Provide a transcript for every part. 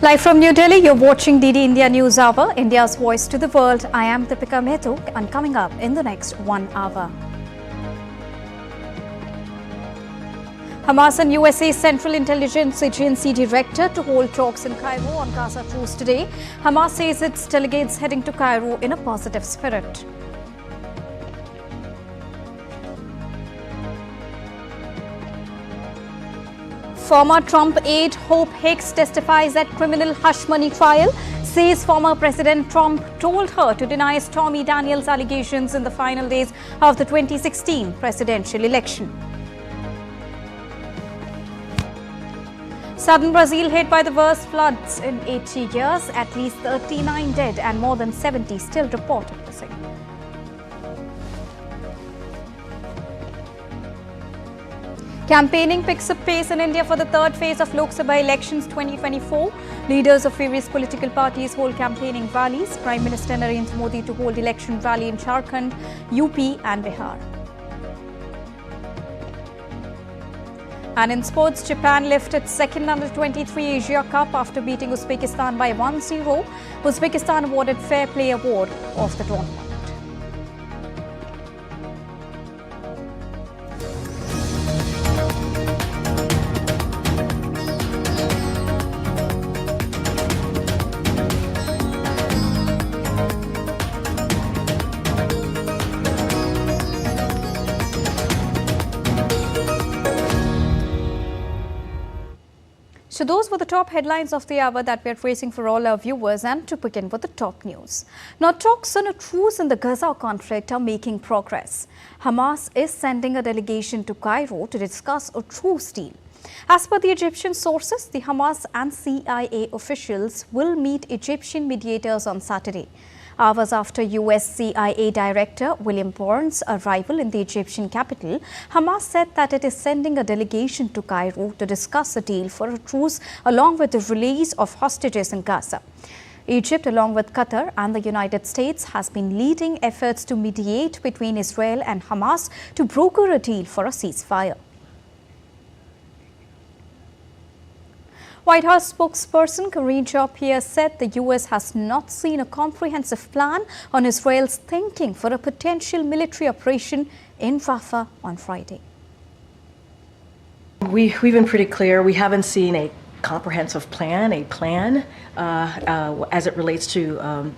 Live from New Delhi, you're watching DD India News Hour, India's voice to the world. I am Deepika Mehta, and coming up in the next 1 hour. Hamas and USA's Central Intelligence Agency director to hold talks in Cairo on Gaza truce today. Hamas says its delegates heading to Cairo in a positive spirit. Former Trump aide Hope Hicks testifies at criminal hush money trial, says former President Trump told her to deny Stormy Daniels' allegations in the final days of the 2016 presidential election. Southern Brazil hit by the worst floods in 80 years, at least 39 dead and more than 70 still reported missing. Campaigning picks up pace in India for the third phase of Lok Sabha elections 2024. Leaders of various political parties hold campaigning rallies. Prime Minister Narendra Modi to hold election rally in Jharkhand, UP and Bihar. And in sports, Japan lifted second under-23 Asia Cup after beating Uzbekistan by 1-0. Uzbekistan awarded Fair Play Award of the tournament. So those were the top headlines of the hour that we are tracing for all our viewers, and to begin with the top news. Now, talks on a truce in the Gaza conflict are making progress. Hamas is sending a delegation to Cairo to discuss a truce deal. As per the Egyptian sources, the Hamas and CIA officials will meet Egyptian mediators on Saturday. Hours after US CIA Director William Burns' arrival in the Egyptian capital, Hamas said that it is sending a delegation to Cairo to discuss a deal for a truce along with the release of hostages in Gaza. Egypt, along with Qatar and the United States, has been leading efforts to mediate between Israel and Hamas to broker a deal for a ceasefire. White House spokesperson Karine Jean-Pierre said the U.S. has not seen a comprehensive plan on Israel's thinking for a potential military operation in Rafah on Friday. We've been pretty clear. We haven't seen a comprehensive plan, as it relates to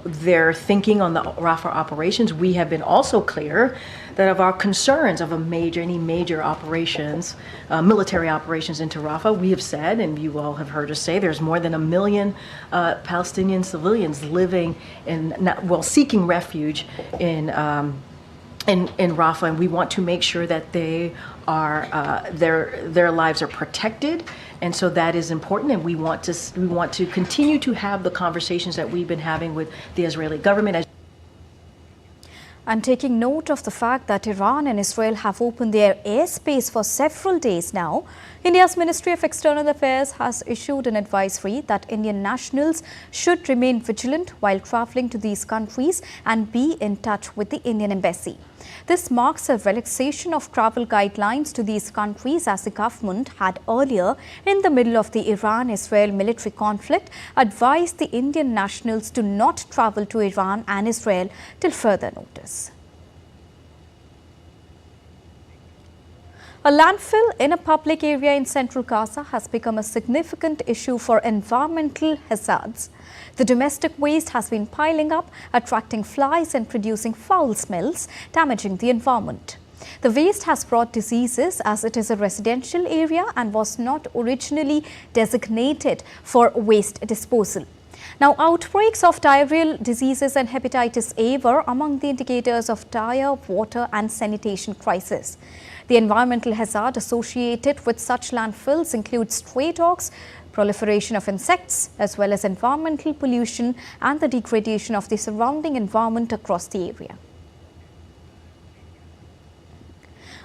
their thinking on the Rafah operations. We have been also clear that of our concerns of any major operations, military operations into Rafah, we have said, and you all have heard us say, there's more than 1 million Palestinian civilians living seeking refuge in Rafah, and we want to make sure that they are their lives are protected, and so that is important. And we want to continue to have the conversations that we've been having with the Israeli government. And taking note of the fact that Iran and Israel have opened their airspace for several days now, India's Ministry of External Affairs has issued an advisory that Indian nationals should remain vigilant while travelling to these countries and be in touch with the Indian Embassy. This marks a relaxation of travel guidelines to these countries, as the government had earlier, in the middle of the Iran-Israel military conflict, advised the Indian nationals to not travel to Iran and Israel till further notice. A landfill in a public area in central Gaza has become a significant issue for environmental hazards. The domestic waste has been piling up, attracting flies and producing foul smells, damaging the environment. The waste has brought diseases, as it is a residential area and was not originally designated for waste disposal. Now, outbreaks of diarrheal diseases and hepatitis A were among the indicators of dire water and sanitation crisis. The environmental hazard associated with such landfills includes stray dogs, proliferation of insects, as well as environmental pollution and the degradation of the surrounding environment across the area.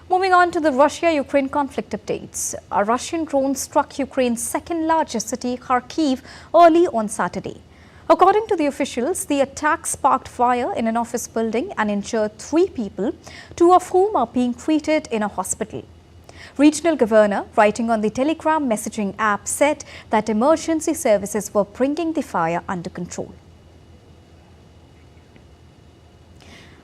Moving on to the Russia-Ukraine conflict updates. A Russian drone struck Ukraine's second largest city, Kharkiv, early on Saturday. According to the officials, the attack sparked fire in an office building and injured 3 people, 2 of whom are being treated in a hospital. Regional governor, writing on the Telegram messaging app, said that emergency services were bringing the fire under control.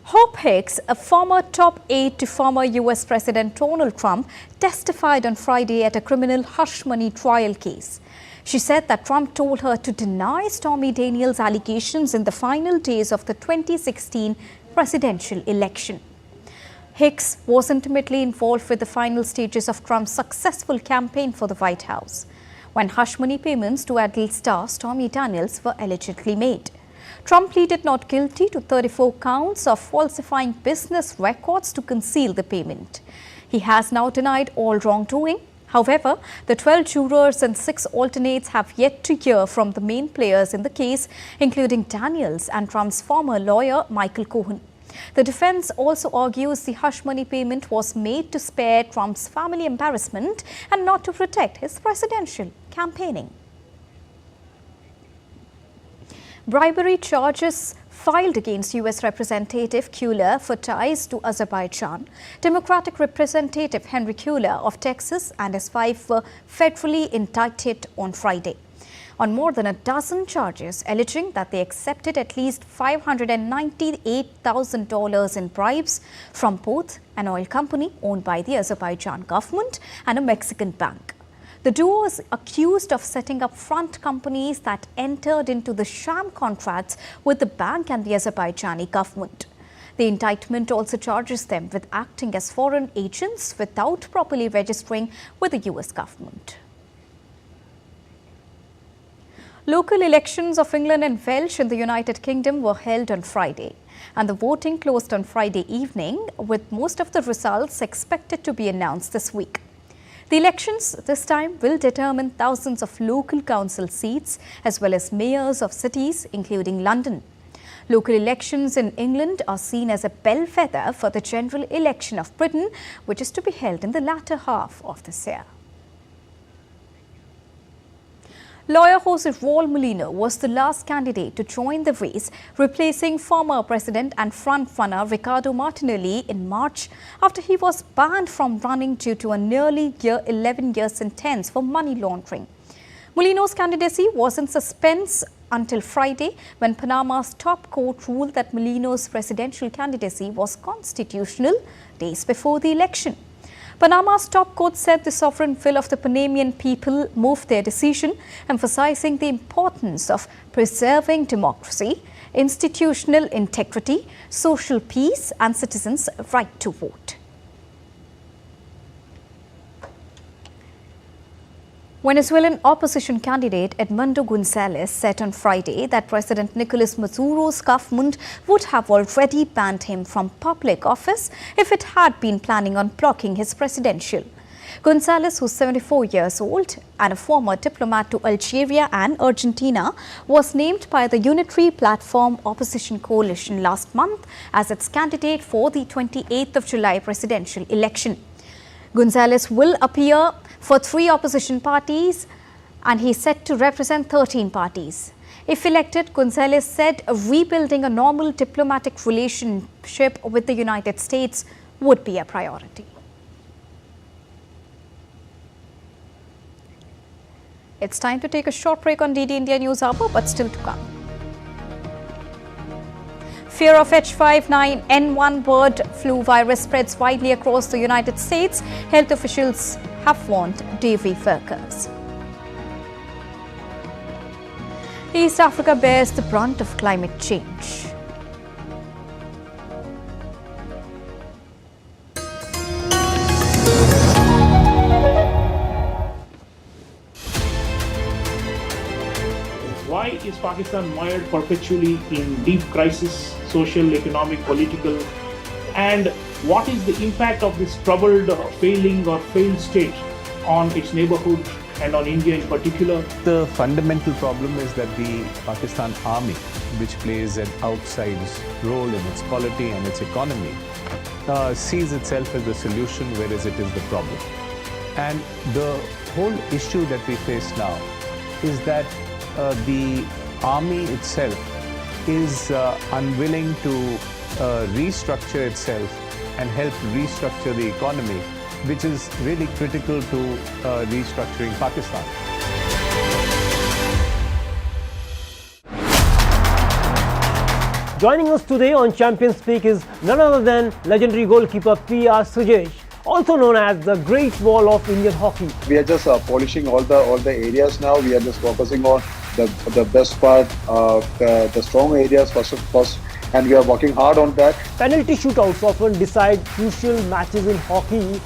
Hope Hicks, a former top aide to former U.S. President Donald Trump, testified on Friday at a criminal hush money trial case. She said that Trump told her to deny Stormy Daniels' allegations in the final days of the 2016 presidential election. Hicks was intimately involved with the final stages of Trump's successful campaign for the White House, when hush money payments to adult star Stormy Daniels were allegedly made. Trump pleaded not guilty to 34 counts of falsifying business records to conceal the payment. He has now denied all wrongdoing. However, the 12 jurors and 6 alternates have yet to hear from the main players in the case, including Daniels and Trump's former lawyer, Michael Cohen. The defense also argues the hush money payment was made to spare Trump's family embarrassment and not to protect his presidential campaigning. Bribery charges filed against U.S. Representative Cuellar for ties to Azerbaijan. Democratic Representative Henry Cuellar of Texas and his wife were federally indicted on Friday on more than a dozen charges, alleging that they accepted at least $598,000 in bribes from both an oil company owned by the Azerbaijan government and a Mexican bank. The duo is accused of setting up front companies that entered into the sham contracts with the bank and the Azerbaijani government. The indictment also charges them with acting as foreign agents without properly registering with the U.S. government. Local elections of England and Welsh in the United Kingdom were held on Friday, and the voting closed on Friday evening, with most of the results expected to be announced this week. The elections this time will determine thousands of local council seats as well as mayors of cities, including London. Local elections in England are seen as a bellwether for the general election of Britain, which is to be held in the latter half of this year. Lawyer Jose Raul Molino was the last candidate to join the race, replacing former president and frontrunner Ricardo Martinelli in March after he was banned from running due to a nearly 11-year sentence for money laundering. Molino's candidacy was in suspense until Friday, when Panama's top court ruled that Molino's presidential candidacy was constitutional days before the election. Panama's top court said the sovereign will of the Panamanian people moved their decision, emphasizing the importance of preserving democracy, institutional integrity, social peace, and citizens' right to vote. Venezuelan opposition candidate Edmundo Gonzalez said on Friday that President Nicolas Maduro's government would have already banned him from public office if it had been planning on blocking his presidential. Gonzalez, who's 74 years old and a former diplomat to Algeria and Argentina, was named by the Unitary Platform Opposition Coalition last month as its candidate for the 28th of July presidential election. Gonzalez will appear for 3 opposition parties, and he is set to represent 13 parties. If elected, Gonzalez said rebuilding a normal diplomatic relationship with the United States would be a priority. It's time to take a short break on DD India News Hour, but still to come. Fear of H5N1 bird flu virus spreads widely across the United States. Health officials have warned dairy workers. East Africa bears the brunt of climate change. Why is Pakistan mired perpetually in deep crisis, social, economic, political? And what is the impact of this troubled, failing or failed state on its neighborhood and on India in particular? The fundamental problem is that the Pakistan army, which plays an outsized role in its polity and its economy, sees itself as the solution, whereas it is the problem. And the whole issue that we face now is that the army itself is unwilling to restructure itself and help restructure the economy which is really critical to restructuring Pakistan. Joining us today on Champion Speak is none other than legendary goalkeeper P.R. Sujesh, also known as the Great Wall of Indian Hockey. We are just polishing all the areas now. We are just focusing on the best part, the strong areas first, and we are working hard on that. Penalty shootouts often decide crucial matches in hockey.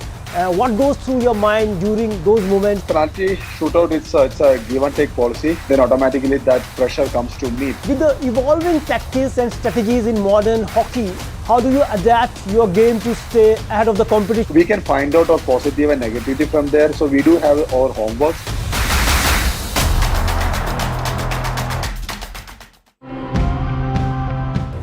What goes through your mind during those moments? Penalty shootout, it's a give and take policy. Then automatically that pressure comes to me. With the evolving tactics and strategies in modern hockey, how do you adapt your game to stay ahead of the competition? We can find out our positive and negativity from there. So we do have our homework.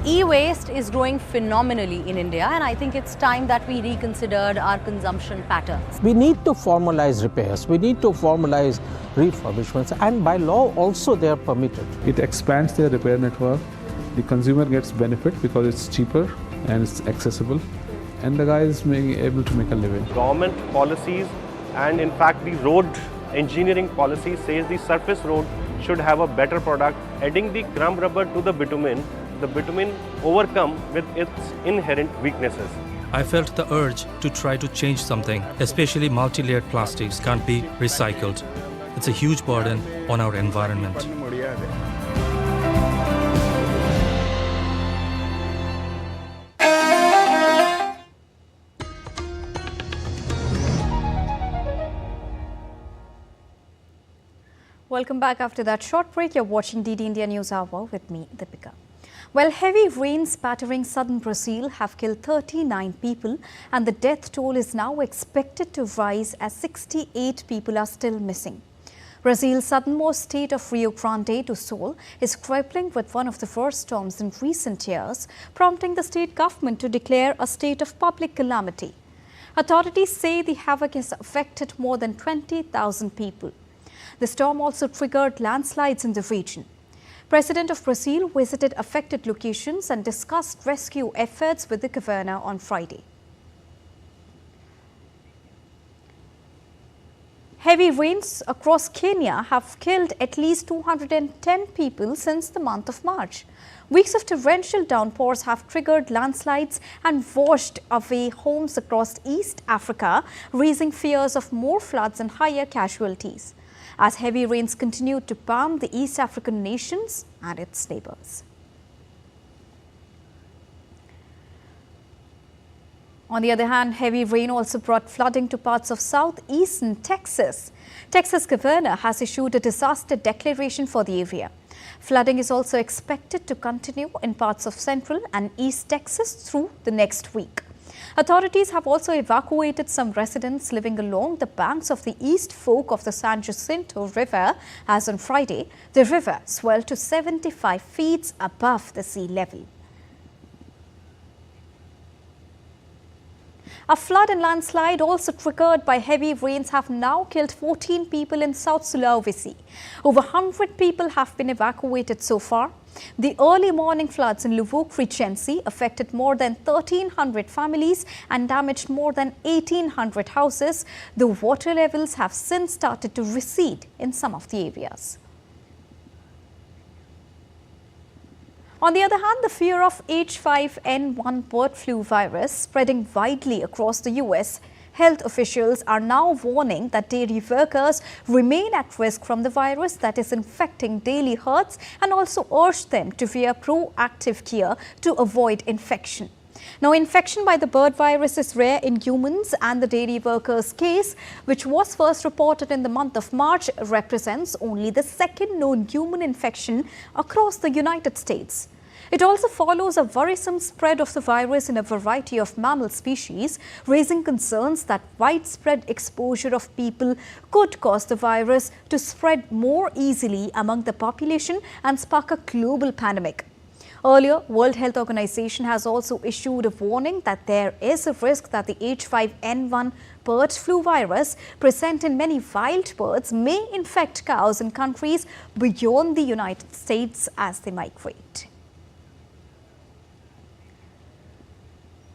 E-waste is growing phenomenally in India, and I think it's time that we reconsidered our consumption patterns. We need to formalize repairs, we need to formalize refurbishments, and by law also they are permitted. It expands their repair network. The consumer gets benefit because it's cheaper and it's accessible, and the guy is able to make a living. Government policies and in fact the road engineering policy says the surface road should have a better product. Adding the crumb rubber to the bitumen overcome with its inherent weaknesses. I felt the urge to try to change something, especially multi-layered plastics can't be recycled. It's a huge burden on our environment. Welcome back after that short break. You're watching DD India News Hour with me, Deepika. Well, heavy rains battering southern Brazil have killed 39 people, and the death toll is now expected to rise as 68 people are still missing. Brazil's southernmost state of Rio Grande do Sul is grappling with one of the worst storms in recent years, prompting the state government to declare a state of public calamity. Authorities say the havoc has affected more than 20,000 people. The storm also triggered landslides in the region. President of Brazil visited affected locations and discussed rescue efforts with the governor on Friday. Heavy rains across Kenya have killed at least 210 people since the month of March. Weeks of torrential downpours have triggered landslides and washed away homes across East Africa, raising fears of more floods and higher casualties, as heavy rains continue to palm the East African nations and its neighbors. On the other hand, heavy rain also brought flooding to parts of southeastern Texas. Texas governor has issued a disaster declaration for the area. Flooding is also expected to continue in parts of central and east Texas through the next week. Authorities have also evacuated some residents living along the banks of the East Fork of the San Jacinto River, as on Friday, the river swelled to 75 feet above the sea level. A flood and landslide also triggered by heavy rains have now killed 14 people in South Sulawesi. Over 100 people have been evacuated so far. The early morning floods in Luwuk Regency affected more than 1,300 families and damaged more than 1,800 houses. The water levels have since started to recede in some of the areas. On the other hand, the fear of H5N1 bird flu virus spreading widely across the US, health officials are now warning that dairy workers remain at risk from the virus that is infecting daily herds, and also urge them to wear proactive gear to avoid infection. Now, infection by the bird virus is rare in humans, and the dairy workers' case, which was first reported in the month of March, represents only the second known human infection across the United States. It also follows a worrisome spread of the virus in a variety of mammal species, raising concerns that widespread exposure of people could cause the virus to spread more easily among the population and spark a global pandemic. Earlier, World Health Organization has also issued a warning that there is a risk that the H5N1 bird flu virus present in many wild birds may infect cows in countries beyond the United States as they migrate.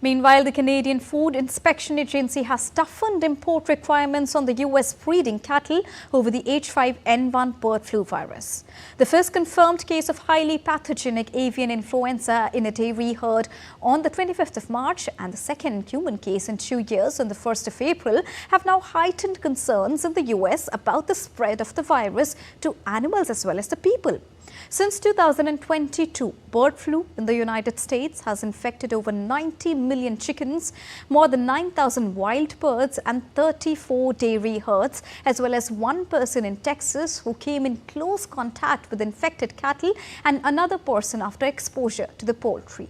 Meanwhile, the Canadian Food Inspection Agency has toughened import requirements on the US breeding cattle over the H5N1 bird flu virus. The first confirmed case of highly pathogenic avian influenza in a dairy herd on the 25th of March and the second human case in 2 years on the 1st of April have now heightened concerns in the US about the spread of the virus to animals as well as the people. Since 2022, bird flu in the United States has infected over 90 million chickens, more than 9,000 wild birds and 34 dairy herds, as well as one person in Texas who came in close contact with infected cattle and another person after exposure to the poultry.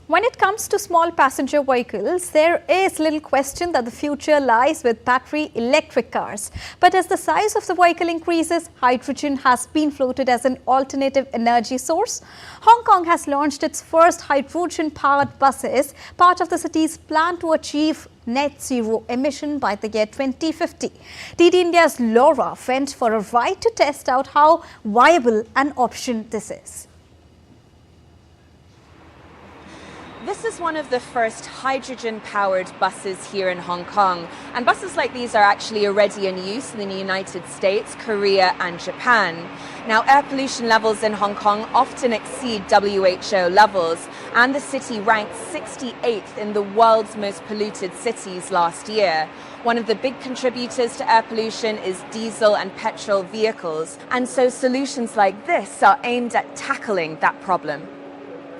When it comes to small passenger vehicles, there is little question that the future lies with battery electric cars. But as the size of the vehicle increases, hydrogen has been floated as an alternative energy source. Hong Kong has launched its first hydrogen-powered buses, part of the city's plan to achieve net zero emission by the year 2050. DD India's Laura went for a ride to test out how viable an option this is. This is one of the first hydrogen-powered buses here in Hong Kong. And buses like these are actually already in use in the United States, Korea and Japan. Now, air pollution levels in Hong Kong often exceed WHO levels, and the city ranked 68th in the world's most polluted cities last year. One of the big contributors to air pollution is diesel and petrol vehicles, and so solutions like this are aimed at tackling that problem.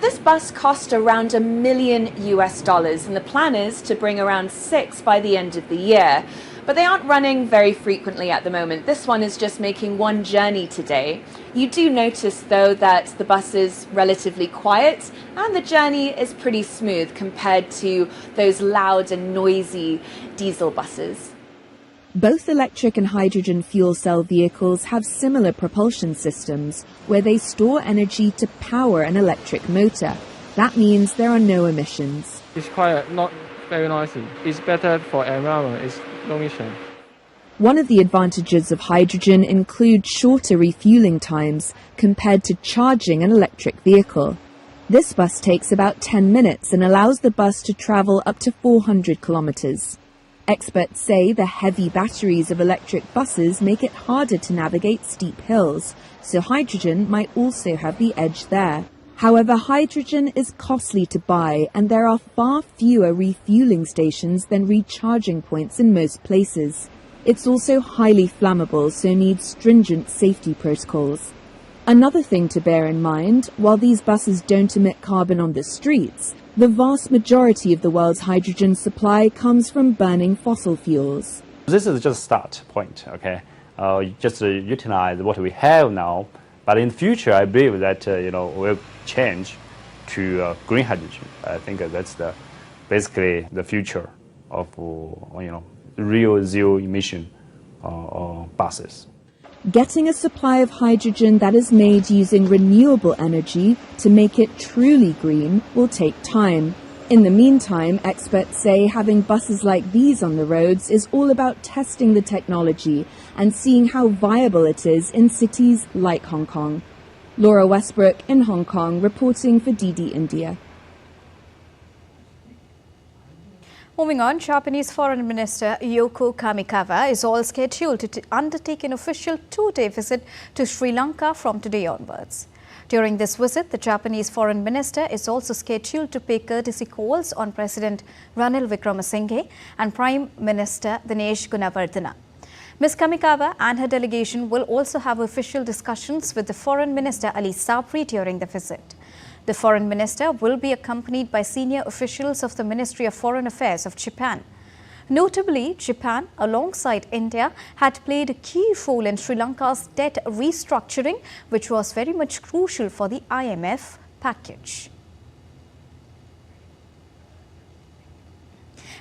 This bus cost around $1 million US, and the plan is to bring around 6 by the end of the year. But they aren't running very frequently at the moment. This one is just making one journey today. You do notice, though, that the bus is relatively quiet and the journey is pretty smooth compared to those loud and noisy diesel buses. Both electric and hydrogen fuel cell vehicles have similar propulsion systems where they store energy to power an electric motor. That means there are no emissions. It's quiet, not very noisy. It's better for environment, it's no emission. One of the advantages of hydrogen includes shorter refueling times compared to charging an electric vehicle. This bus takes about 10 minutes and allows the bus to travel up to 400 kilometers. Experts say the heavy batteries of electric buses make it harder to navigate steep hills, so hydrogen might also have the edge there. However, hydrogen is costly to buy, and there are far fewer refueling stations than recharging points in most places. It's also highly flammable, so needs stringent safety protocols. Another thing to bear in mind, while these buses don't emit carbon on the streets, the vast majority of the world's hydrogen supply comes from burning fossil fuels. This is just a start point, okay? Just utilize what we have now, but in the future, I believe that we'll change to green hydrogen. I think that's basically the future of real zero emission buses. Getting a supply of hydrogen that is made using renewable energy to make it truly green will take time. In the meantime, experts say having buses like these on the roads is all about testing the technology and seeing how viable it is in cities like Hong Kong. Laura Westbrook in Hong Kong, reporting for DD India. Moving on, Japanese Foreign Minister Yoko Kamikawa is all scheduled to undertake an official 2-day visit to Sri Lanka from today onwards. During this visit, the Japanese Foreign Minister is also scheduled to pay courtesy calls on President Ranil Wickremesinghe and Prime Minister Dinesh Gunawardena. Ms. Kamikawa and her delegation will also have official discussions with the Foreign Minister Ali Sabri during the visit. The Foreign Minister will be accompanied by senior officials of the Ministry of Foreign Affairs of Japan. Notably, Japan, alongside India, had played a key role in Sri Lanka's debt restructuring, which was very much crucial for the IMF package.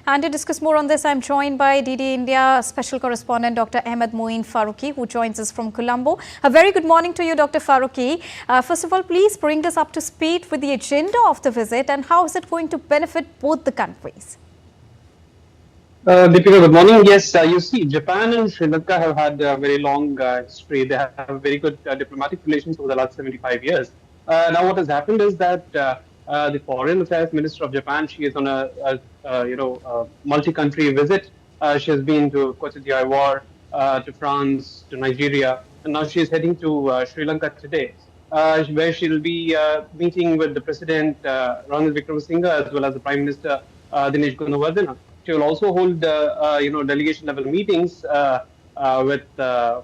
And to discuss more on this, I'm joined by DD India Special Correspondent Dr. Ahmed Moeen Faruqi, who joins us from Colombo. A very good morning to you, Dr. Faruqi. First of all, please bring us up to speed with the agenda of the visit and how is it going to benefit both the countries? Deepika, good morning. Yes, you see, Japan and Sri Lanka have had a very long history. They have very good diplomatic relations over the last 75 years. Now, what has happened is that the Foreign Affairs Minister of Japan, she is on a multi-country visit. She has been to Cote d'Ivoire, to France, to Nigeria, and now she is heading to Sri Lanka today, where she will be meeting with the President Ranil Wickremesinghe as well as the Prime Minister Dinesh Gunawardena. She will also hold, delegation level meetings with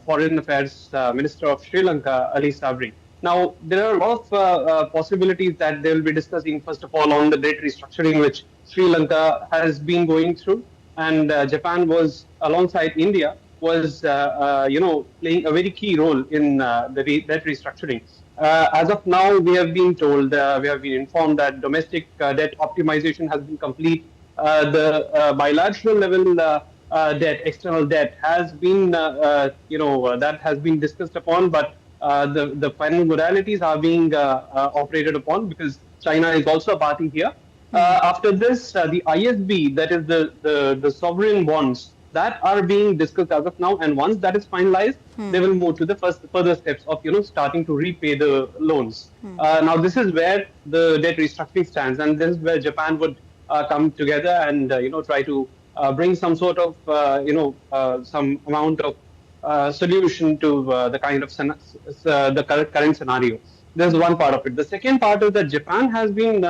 Foreign Affairs Minister of Sri Lanka, Ali Sabri. Now, there are a lot of possibilities that they will be discussing, first of all, on the debt restructuring, which Sri Lanka has been going through. And Japan was, alongside India, was, playing a very key role in the debt restructuring. As of now, we have been told, we have been informed that domestic debt optimization has been complete. The bilateral level debt, external debt, has been, that has been discussed upon, but the final modalities are being operated upon because China is also a party here. After this, the ISB, that is the sovereign bonds, that are being discussed as of now, and once that is finalized, they will move to the further steps of starting to repay the loans. Now, this is where the debt restructuring stands, and this is where Japan would come together and try to bring some sort of some amount of solution to the kind of the current scenario. There's one part of it. The second part is that Japan has been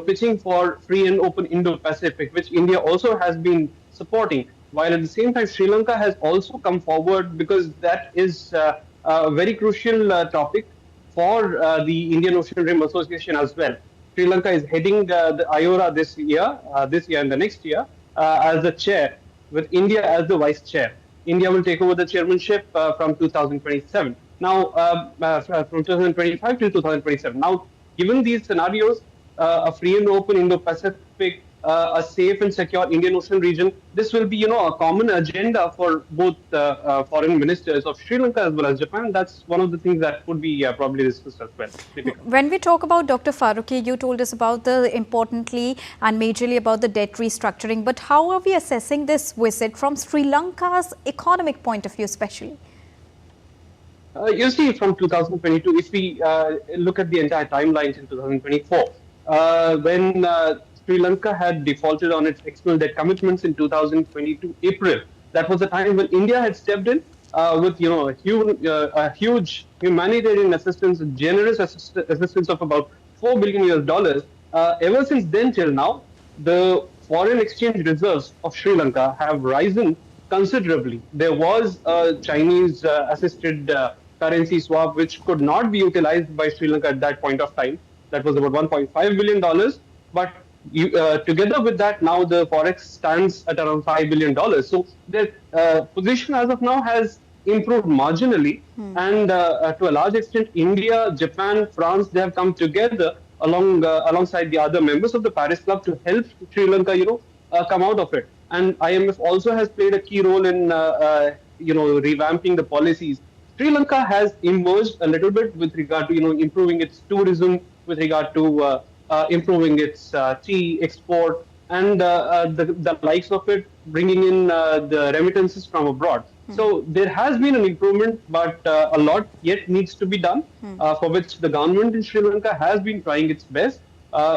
pitching for free and open Indo-Pacific, which India also has been supporting. While at the same time, Sri Lanka has also come forward because that is a very crucial topic for the Indian Ocean Rim Association as well. Sri Lanka is heading the IORA this year and the next year as the chair, with India as the vice chair. India will take over the chairmanship from 2027. Now, from 2025 to 2027. Now, given these scenarios, a free and open Indo-Pacific, a safe and secure Indian Ocean region, this will be, a common agenda for both foreign ministers of Sri Lanka as well as Japan. That's one of the things that would be probably discussed as well. When we talk about Dr. Farooqi, you told us about importantly and majorly about the debt restructuring, but how are we assessing this visit from Sri Lanka's economic point of view, especially? You see, from 2022, if we look at the entire timeline in 2024, when Sri Lanka had defaulted on its external debt commitments in 2022 April. That was the time when India had stepped in with a huge humanitarian assistance, generous assistance of about $4 billion. Ever since then till now, the foreign exchange reserves of Sri Lanka have risen considerably. There was a Chinese assisted currency swap which could not be utilized by Sri Lanka at that point of time. That was about $1.5 billion. But together with that, now the forex stands at around $5 billion. So their position as of now has improved marginally, and to a large extent, India, Japan, France, they have come together alongside the other members of the Paris Club to help Sri Lanka, come out of it. And IMF also has played a key role in, revamping the policies. Sri Lanka has emerged a little bit with regard to, improving its tourism, with regard to improving its tea export, and the likes of it, bringing in the remittances from abroad. So there has been an improvement, but a lot yet needs to be done, for which the government in Sri Lanka has been trying its best,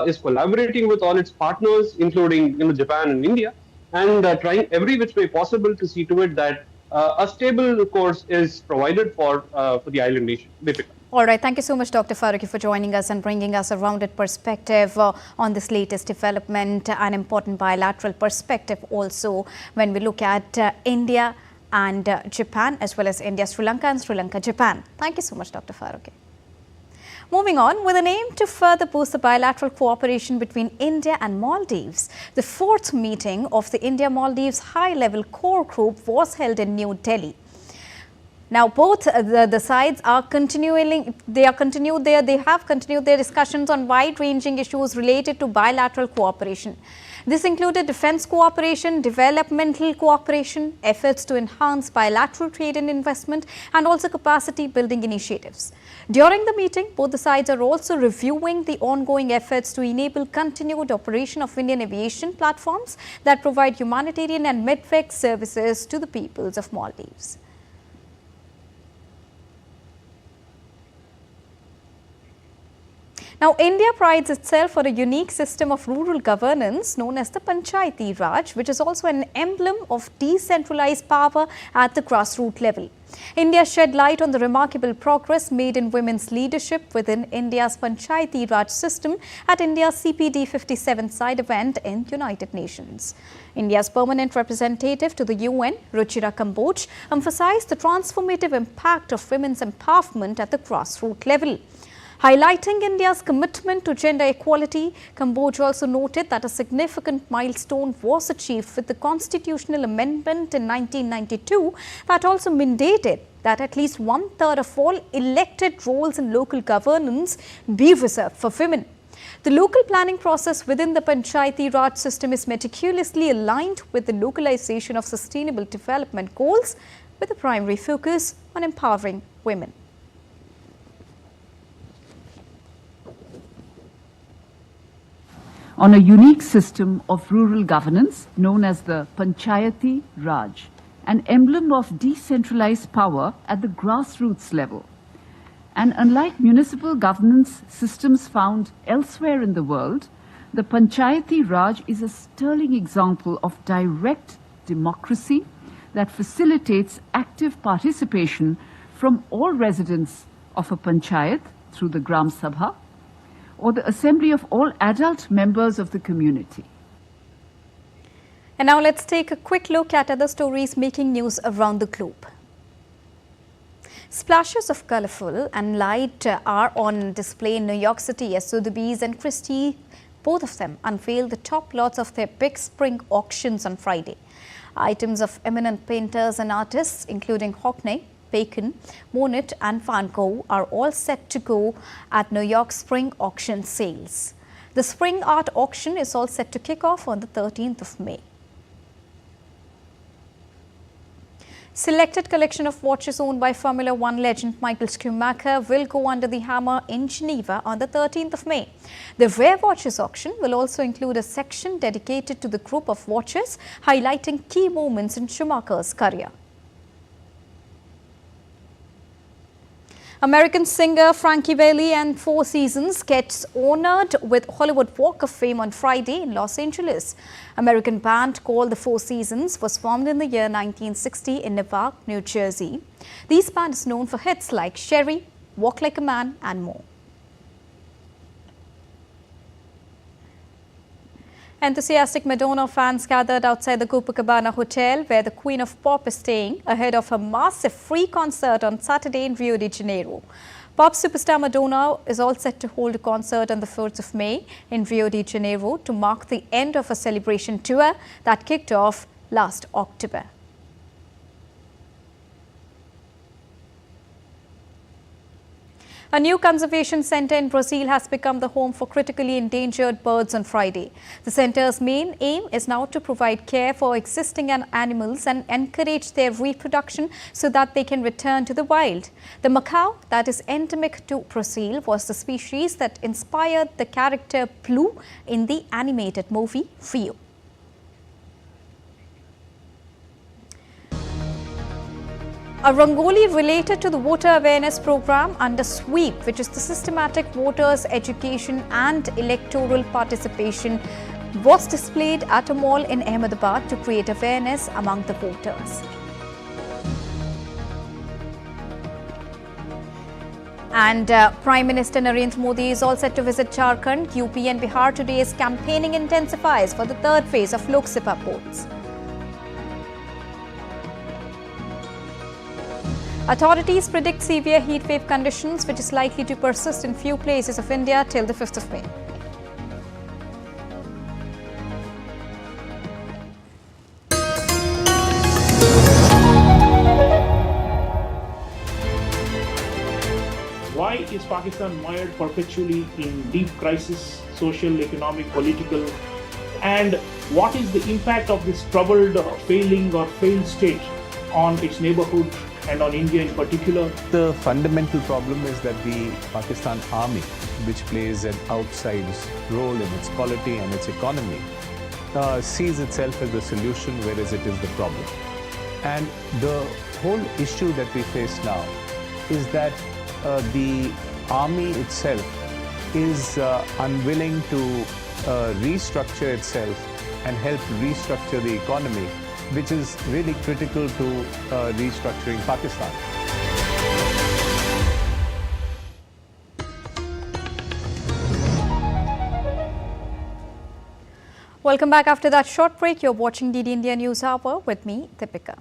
is collaborating with all its partners, including Japan and India, and trying every which way possible to see to it that a stable course is provided for the island nation. All right. Thank you so much, Dr. Farooqi, for joining us and bringing us a rounded perspective on this latest development, an important bilateral perspective also when we look at India and Japan, as well as India, Sri Lanka and Sri Lanka, Japan. Thank you so much, Dr. Farooqi. Moving on, with an aim to further boost the bilateral cooperation between India and Maldives, the fourth meeting of the India-Maldives high-level core group was held in New Delhi. Now, both the sides are they have continued their discussions on wide-ranging issues related to bilateral cooperation. This included defense cooperation, developmental cooperation, efforts to enhance bilateral trade and investment, and also capacity building initiatives. During the meeting, both the sides are also reviewing the ongoing efforts to enable continued operation of Indian aviation platforms that provide humanitarian and medevac services to the peoples of Maldives. Now, India prides itself on a unique system of rural governance known as the Panchayati Raj, which is also an emblem of decentralized power at the grassroots level. India shed light on the remarkable progress made in women's leadership within India's Panchayati Raj system at India's CPD 57 side event in United Nations. India's permanent representative to the UN, Ruchira Kamboj, emphasized the transformative impact of women's empowerment at the grassroots level. Highlighting India's commitment to gender equality, Kamboj also noted that a significant milestone was achieved with the constitutional amendment in 1992 that also mandated that at least 1/3 of all elected roles in local governance be reserved for women. The local planning process within the Panchayati Raj system is meticulously aligned with the localization of sustainable development goals, with a primary focus on empowering women. On a unique system of rural governance known as the Panchayati Raj, an emblem of decentralized power at the grassroots level. And unlike municipal governance systems found elsewhere in the world, the Panchayati Raj is a sterling example of direct democracy that facilitates active participation from all residents of a panchayat through the Gram Sabha, or the assembly of all adult members of the community. And now let's take a quick look at other stories making news around the globe. Splashes of colorful and light are on display in New York City as Sotheby's and Christie, both of them, unveiled the top lots of their big spring auctions on Friday. Items of eminent painters and artists, including Hockney, Bacon, Monet and Van Gogh, are all set to go at New York spring auction sales. The spring art auction is all set to kick off on the 13th of May. Selected collection of watches owned by Formula One legend Michael Schumacher will go under the hammer in Geneva on the 13th of May. The rare watches auction will also include a section dedicated to the group of watches, highlighting key moments in Schumacher's career. American singer Frankie Valli and Four Seasons gets honored with Hollywood Walk of Fame on Friday in Los Angeles. American band called the Four Seasons was formed in the year 1960 in Newark, New Jersey. This band is known for hits like Sherry, Walk Like a Man and more. Enthusiastic Madonna fans gathered outside the Copacabana Hotel, where the Queen of Pop is staying, ahead of her massive free concert on Saturday in Rio de Janeiro. Pop superstar Madonna is all set to hold a concert on the 4th of May in Rio de Janeiro to mark the end of a celebration tour that kicked off last October. A new conservation center in Brazil has become the home for critically endangered birds on Friday. The center's main aim is now to provide care for existing animals and encourage their reproduction so that they can return to the wild. The macaw, that is endemic to Brazil, was the species that inspired the character Blue in the animated movie Rio. A rangoli related to the voter awareness program under SWEEP, which is the Systematic Voters Education and Electoral Participation, was displayed at a mall in Ahmedabad to create awareness among the voters. And Prime Minister Narendra Modi is all set to visit Jharkhand, UP and Bihar today as campaigning intensifies for the third phase of Lok Sabha polls. Authorities predict severe heatwave conditions, which is likely to persist in few places of India till the 5th of May. Why is Pakistan mired perpetually in deep crisis, social, economic, political, and what is the impact of this troubled, failing or failed state on its neighborhood and on India in particular? The fundamental problem is that the Pakistan army, which plays an outsized role in its polity and its economy, sees itself as the solution, whereas it is the problem. And the whole issue that we face now is that the army itself is unwilling to restructure itself and help restructure the economy, which is really critical to restructuring Pakistan. Welcome back after that short break. You're watching DD India News Hour with me, Deepika.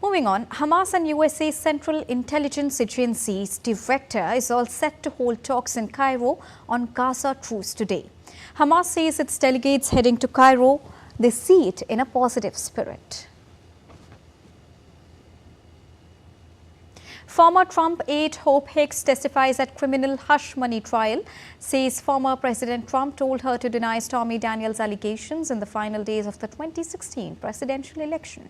Moving on, Hamas and USA's Central Intelligence Agency's director is all set to hold talks in Cairo on Gaza truce today. Hamas says its delegates heading to Cairo, they see it in a positive spirit. Former Trump aide Hope Hicks testifies at criminal hush money trial, says former President Trump told her to deny Stormy Daniels' allegations in the final days of the 2016 presidential election.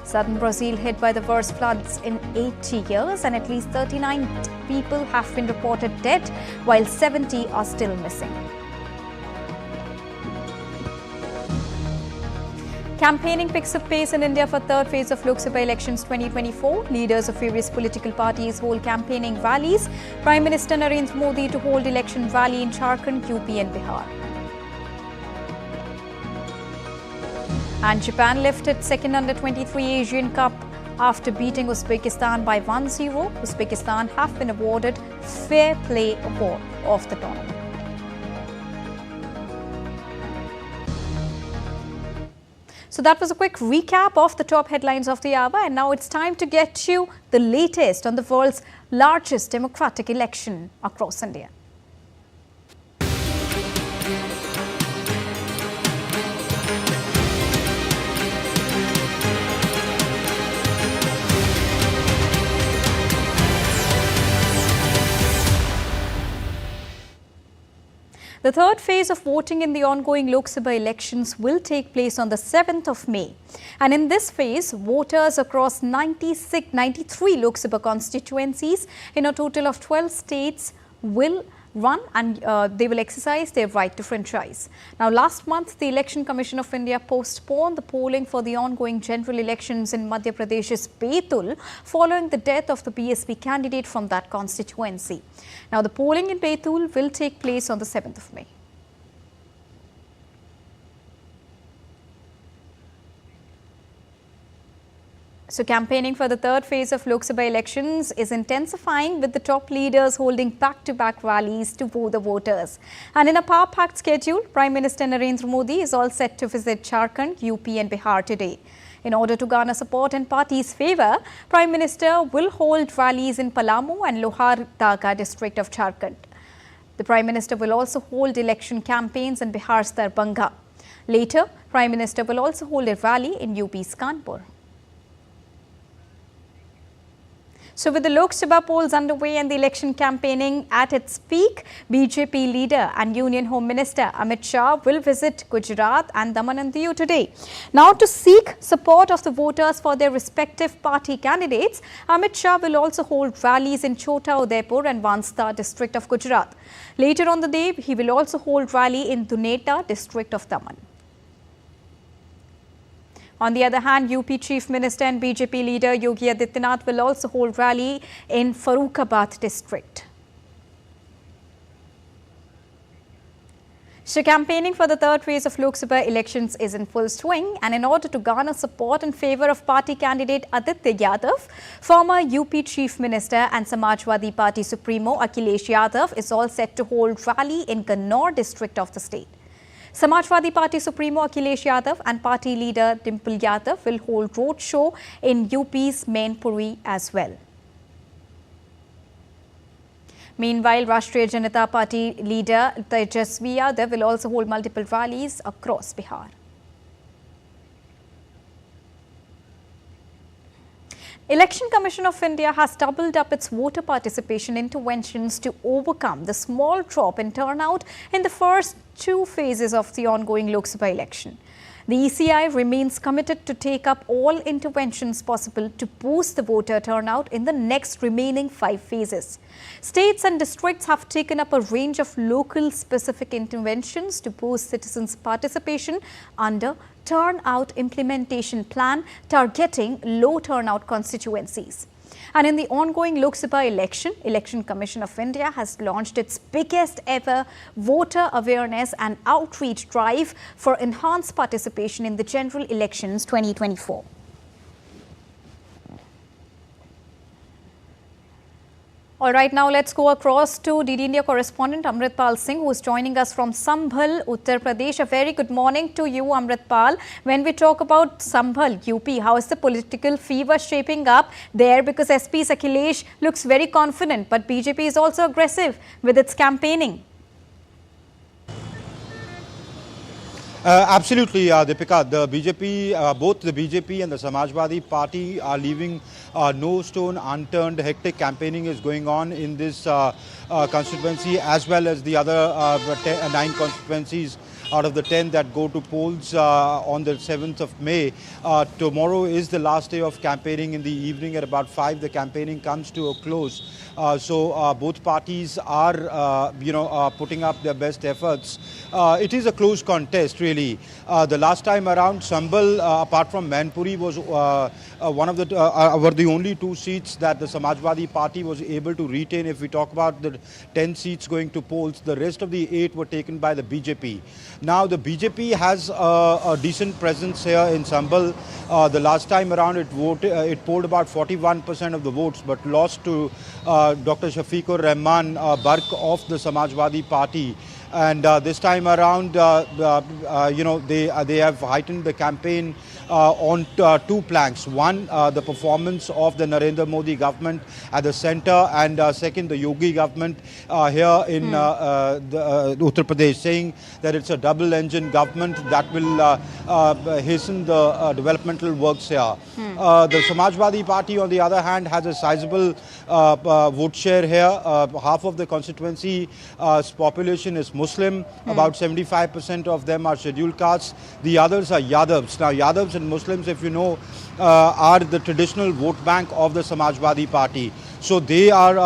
Southern Brazil hit by the worst floods in 80 years and at least 39 people have been reported dead while 70 are still missing. Campaigning picks up pace in India for third phase of Lok Sabha elections 2024. Leaders of various political parties hold campaigning rallies. Prime Minister Narendra Modi to hold election rally in Jharkhand, UP and Bihar. And Japan lifted second under-23 Asian Cup after beating Uzbekistan by 1-0. Uzbekistan have been awarded Fair Play Award of the tournament. So that was a quick recap of the top headlines of the hour, and now it's time to get you the latest on the world's largest democratic election across India. The third phase of voting in the ongoing Lok Sabha elections will take place on the 7th of May. And in this phase, voters across 93 Lok Sabha constituencies in a total of 12 states will run and they will exercise their right to franchise. Now, last month, the Election Commission of India postponed the polling for the ongoing general elections in Madhya Pradesh's Betul following the death of the BSP candidate from that constituency. Now, the polling in Betul will take place on the 7th of May. So, campaigning for the third phase of Lok Sabha elections is intensifying, with the top leaders holding back-to-back rallies to woo the voters. And in a power-packed schedule, Prime Minister Narendra Modi is all set to visit Jharkhand, UP and Bihar today. In order to garner support in party's favour, Prime Minister will hold rallies in Palamu and Lohardaga district of Jharkhand. The Prime Minister will also hold election campaigns in Bihar's Darbhanga. Later, Prime Minister will also hold a rally in UP's Kanpur. So, with the Lok Sabha polls underway and the election campaigning at its peak, BJP leader and Union Home Minister Amit Shah will visit Gujarat and Daman and Diu today. Now, to seek support of the voters for their respective party candidates, Amit Shah will also hold rallies in Chota Udaipur and Vansda district of Gujarat. Later on the day, he will also hold rally in Duneta district of Daman. On the other hand, UP Chief Minister and BJP leader Yogi Adityanath will also hold rally in Farrukhabad district. So, campaigning for the third phase of Lok Sabha elections is in full swing, and in order to garner support in favour of party candidate Aditya Yadav, former UP Chief Minister and Samajwadi Party Supremo Akhilesh Yadav is all set to hold rally in Kannauр district of the state. Samajwadi Party Supremo Akhilesh Yadav and party leader Dimple Yadav will hold roadshow in UP's Mainpuri as well. Meanwhile, Rashtriya Janata Party leader Tejasvi Yadav will also hold multiple rallies across Bihar. Election Commission of India has doubled up its voter participation interventions to overcome the small drop in turnout in the first two phases of the ongoing Lok Sabha election. The ECI remains committed to take up all interventions possible to boost the voter turnout in the next remaining 5 phases. States and districts have taken up a range of local specific interventions to boost citizens' participation under Turnout Implementation Plan targeting low turnout constituencies. And in the ongoing Lok Sabha election, Election Commission of India has launched its biggest ever voter awareness and outreach drive for enhanced participation in the general elections 2024. All right, now let's go across to DD India correspondent Amritpal Singh, who is joining us from Sambhal, Uttar Pradesh. A very good morning to you, Amritpal. When we talk about Sambhal, UP, how is the political fever shaping up there? Because SP Akhilesh looks very confident, but BJP is also aggressive with its campaigning. Absolutely, Deepika. The BJP, both the BJP and the Samajwadi Party are leaving no stone unturned. Hectic campaigning is going on in this constituency, as well as the other 9 constituencies out of the 10 that go to polls on the 7th of May. Tomorrow is the last day of campaigning. In the evening at about 5, the campaigning comes to a close. So both parties are, putting up their best efforts. It is a close contest, really. The last time around, Sambhal, apart from Mainpuri, was were the only 2 seats that the Samajwadi Party was able to retain. If we talk about the 10 seats going to polls, the rest of the 8 were taken by the BJP. Now, the BJP has a decent presence here in Sambhal. The last time around, it polled about 41% of the votes, but lost to Dr. Shafiqur Rahman Bark of the Samajwadi Party. And this time around, they have heightened the campaign on 2 planks. One, the performance of the Narendra Modi government at the centre, and second, the Yogi government here in Uttar Pradesh, saying that it's a double-engine government that will hasten the developmental works here. The Samajwadi Party, on the other hand, has a sizable vote share here. Half of the constituency's population is Muslim. About 75% of them are scheduled castes. The others are Yadavs. Now, Yadavs and Muslims, if you know, are the traditional vote bank of the Samajwadi Party. So they are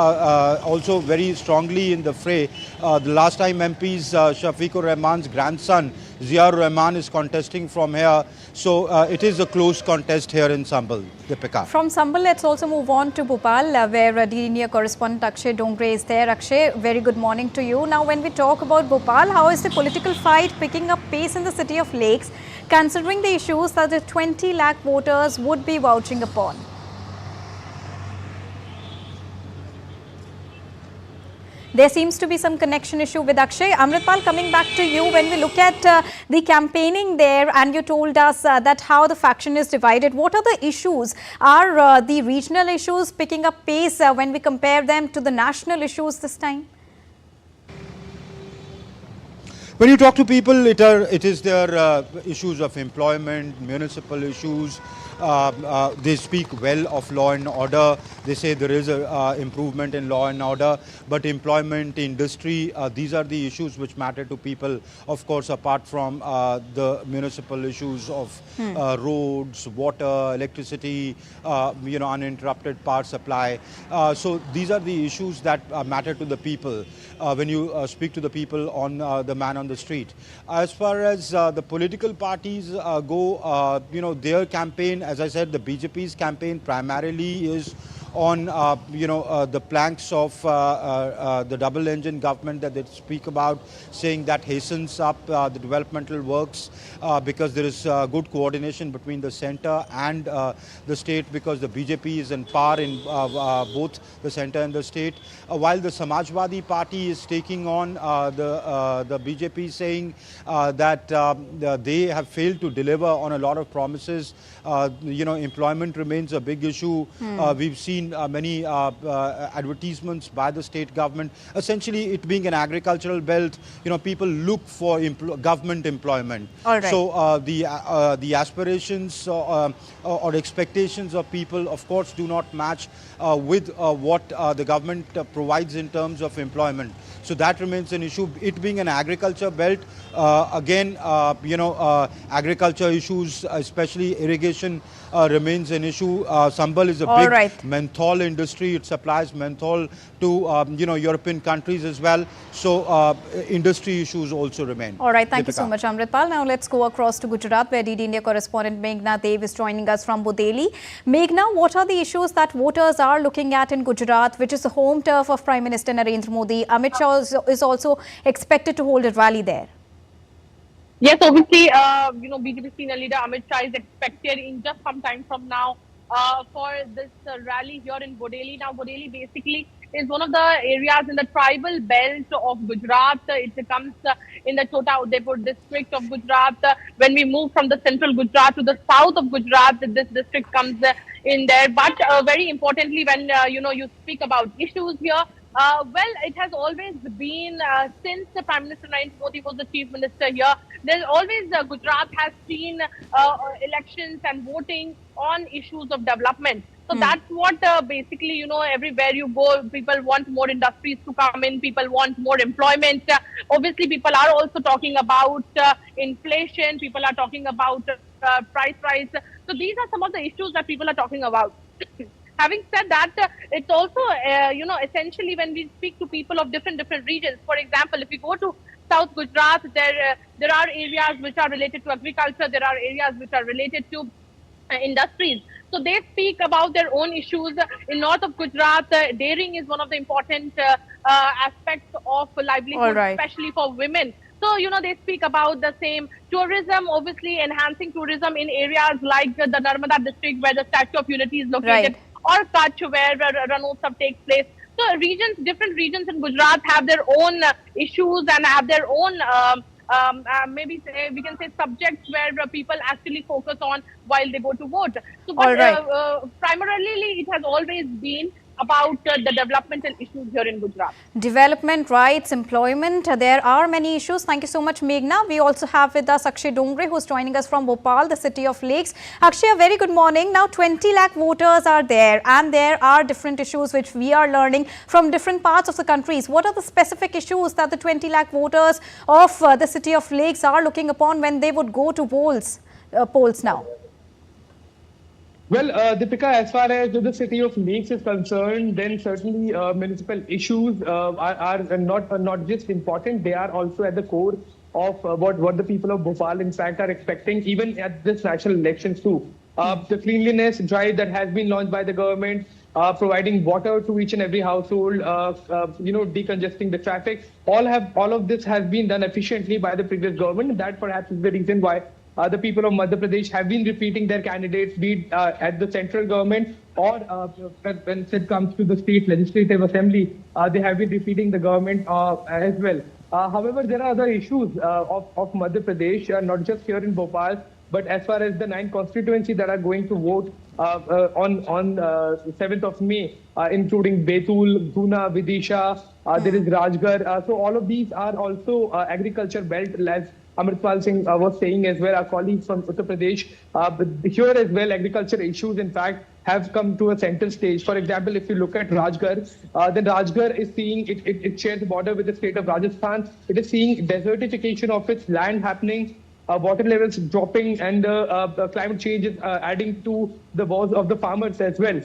also very strongly in the fray. The last time MPs Shafiqur Rahman's grandson Ziaur Rahman is contesting from here. So it is a close contest here in Sambhal, Deepika. From Sambhal, let's also move on to Bhopal, where DD India correspondent Akshay Dongre is there. Akshay, very good morning to you. Now, when we talk about Bhopal, how is the political fight picking up pace in the city of Lakes, considering the issues that the 20 lakh voters would be vouching upon? There seems to be some connection issue with Akshay. Amritpal, coming back to you, when we look at the campaigning there, and you told us that how the faction is divided, what are the issues? Are the regional issues picking up pace when we compare them to the national issues this time? When you talk to people, it is their issues of employment, municipal issues. They speak well of law and order. They say there is a improvement in law and order, but employment, industry, these are the issues which matter to people. Of course, apart from the municipal issues of roads, water, electricity, uninterrupted power supply. So these are the issues that matter to the people when you speak to the people on the man on the street. As far as the political parties go, their campaign, as I said, the BJP's campaign primarily is on the planks of the double-engine government that they speak about, saying that hastens up the developmental works because there is good coordination between the centre and the state, because the BJP is in power in both the centre and the state. While the Samajwadi Party is taking on the BJP, saying that they have failed to deliver on a lot of promises. Employment remains a big issue. We've seen seen many advertisements by the state government. Essentially, it being an agricultural belt, people look for government employment. All right. So the aspirations or expectations of people, of course, do not match with what the government provides in terms of employment. So that remains an issue. It being an agriculture belt, again, agriculture issues, especially irrigation, remains an issue. Sambal is a big menthol industry. It supplies menthol to European countries as well. So industry issues also remain. All right, thank you so much, Amritpal. Now let's go across to Gujarat, where DD India correspondent Meghna Dev is joining us from Bodeli. Meghna, what are the issues that voters are looking at in Gujarat, which is the home turf of Prime Minister Narendra Modi? Amit Shah is also expected to hold a rally there. Yes, obviously, BJP senior leader Amit Shah is expected in just some time from now for this rally here in Bodeli. Now, Bodeli basically is one of the areas in the tribal belt of Gujarat. It comes in the Chota Udaipur district of Gujarat. When we move from the central Gujarat to the south of Gujarat, this district comes in there. But very importantly, when you speak about issues here, well, it has always been since the Prime Minister Narendra Modi was the Chief Minister here. There's always Gujarat has seen elections and voting on issues of development. So that's what basically, everywhere you go, people want more industries to come in. People want more employment. Obviously, people are also talking about inflation. People are talking about price rise. So these are some of the issues that people are talking about. Having said that, it's also, essentially when we speak to people of different regions, for example, if we go to South Gujarat, there are areas which are related to agriculture, there are areas which are related to industries. So they speak about their own issues. In north of Gujarat, dairying is one of the important aspects of livelihood, especially for women. So, they speak about the same. Tourism, obviously enhancing tourism in areas like the Narmada district where the Statue of Unity is located, or Kutch where Ranotsav takes place. So different regions in Gujarat have their own issues and have their own, we can say subjects where people actually focus on while they go to vote. So, but primarily it has always been about the developmental issues here in Gujarat. Development, rights, employment, there are many issues. Thank you so much, Meghna. We also have with us Akshay Dongre, who is joining us from Bhopal, the city of lakes. Akshay, a very good morning. Now 20 lakh voters are there, and there are different issues which we are learning from different parts of the countries. What are the specific issues that the 20 lakh voters of the city of lakes are looking upon when they would go to polls now? Well, Deepika, as far as the city of Lakes is concerned, then certainly municipal issues are not just important, they are also at the core of what the people of Bhopal, in fact, are expecting, even at this national elections too. The cleanliness drive that has been launched by the government, providing water to each and every household, decongesting the traffic, all of this has been done efficiently by the previous government. That perhaps is the reason why the people of Madhya Pradesh have been repeating their candidates, be it at the central government or when it comes to the state legislative assembly, they have been repeating the government as well. However, there are other issues of Madhya Pradesh, not just here in Bhopal, but as far as the 9 constituencies that are going to vote on 7th of May, including Betul, Guna, Vidisha, there is Rajgarh. So all of these are also agriculture belt, as Amritpal Singh was saying as well, our colleagues from Uttar Pradesh. But here as well, agriculture issues, in fact, have come to a center stage. For example, if you look at Rajgarh, then Rajgarh is seeing, it shares the border with the state of Rajasthan. It is seeing desertification of its land happening, water levels dropping, and climate change is adding to the woes of the farmers as well,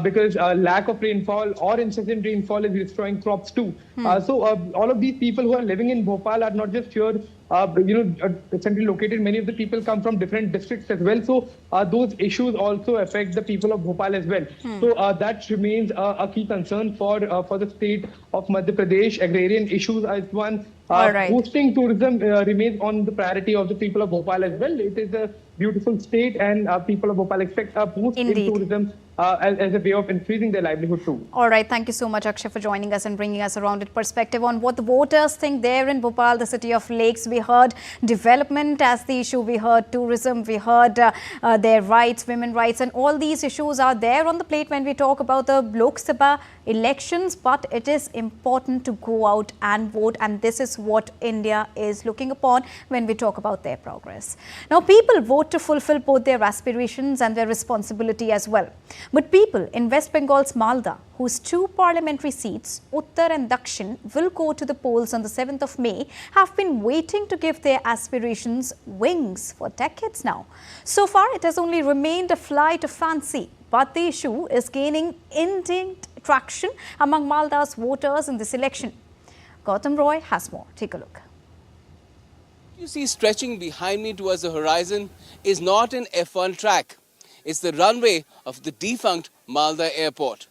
because lack of rainfall or incessant rainfall is destroying crops too. So all of these people who are living in Bhopal are not just here, centrally located. Many of the people come from different districts as well. So those issues also affect the people of Bhopal as well. So that remains a key concern for the state of Madhya Pradesh. Agrarian issues as one. Boosting tourism remains on the priority of the people of Bhopal as well. It is a beautiful state, and people of Bhopal expect a boost in tourism as a way of increasing their livelihood too. All right. Thank you so much, Akshay, for joining us and bringing us a rounded perspective on what the voters think there in Bhopal, the city of lakes. We heard development as the issue. We heard tourism. We heard their rights, women rights, and all these issues are there on the plate when we talk about the Lok Sabha elections. But it is important to go out and vote, and this is what India is looking upon when we talk about their progress. Now, people vote to fulfill both their aspirations and their responsibility as well. But people in West Bengal's Malda, whose 2 parliamentary seats, Uttar and Dakshin, will go to the polls on the 7th of May, have been waiting to give their aspirations wings for decades now. So far, it has only remained a flight of fancy, but the issue is gaining indistinct traction among Malda's voters in this election. Gautam Roy has more. Take a look. You see stretching behind me towards the horizon is not an F1 track. It's the runway of the defunct Malda airport.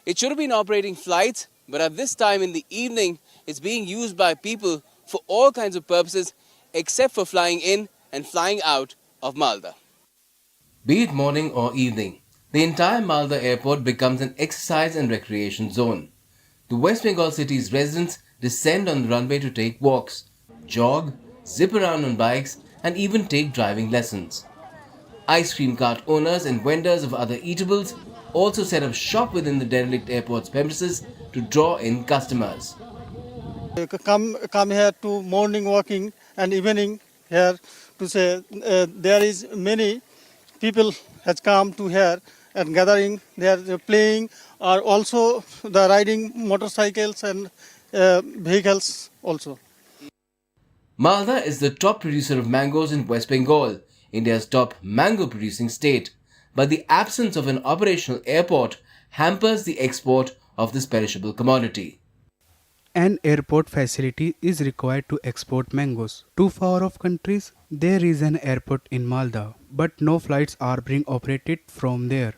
It should have been operating flights, but at this time in the evening, it's being used by people for all kinds of purposes except for flying in and flying out of Malda. Be it morning or evening, the entire Malda airport becomes an exercise and recreation zone. The West Bengal city's residents descend on the runway to take walks, jog, zip around on bikes, and even take driving lessons. Ice cream cart owners and vendors of other eatables also set up shop within the derelict airport's premises to draw in customers. Come here to morning walking and evening here to say there is many people has come to here and gathering. They are playing, or also the riding motorcycles and vehicles also. Malda is the top producer of mangoes in West Bengal, India's top mango producing state. But the absence of an operational airport hampers the export of this perishable commodity. An airport facility is required to export mangoes. To far off countries, there is an airport in Malda, but no flights are being operated from there.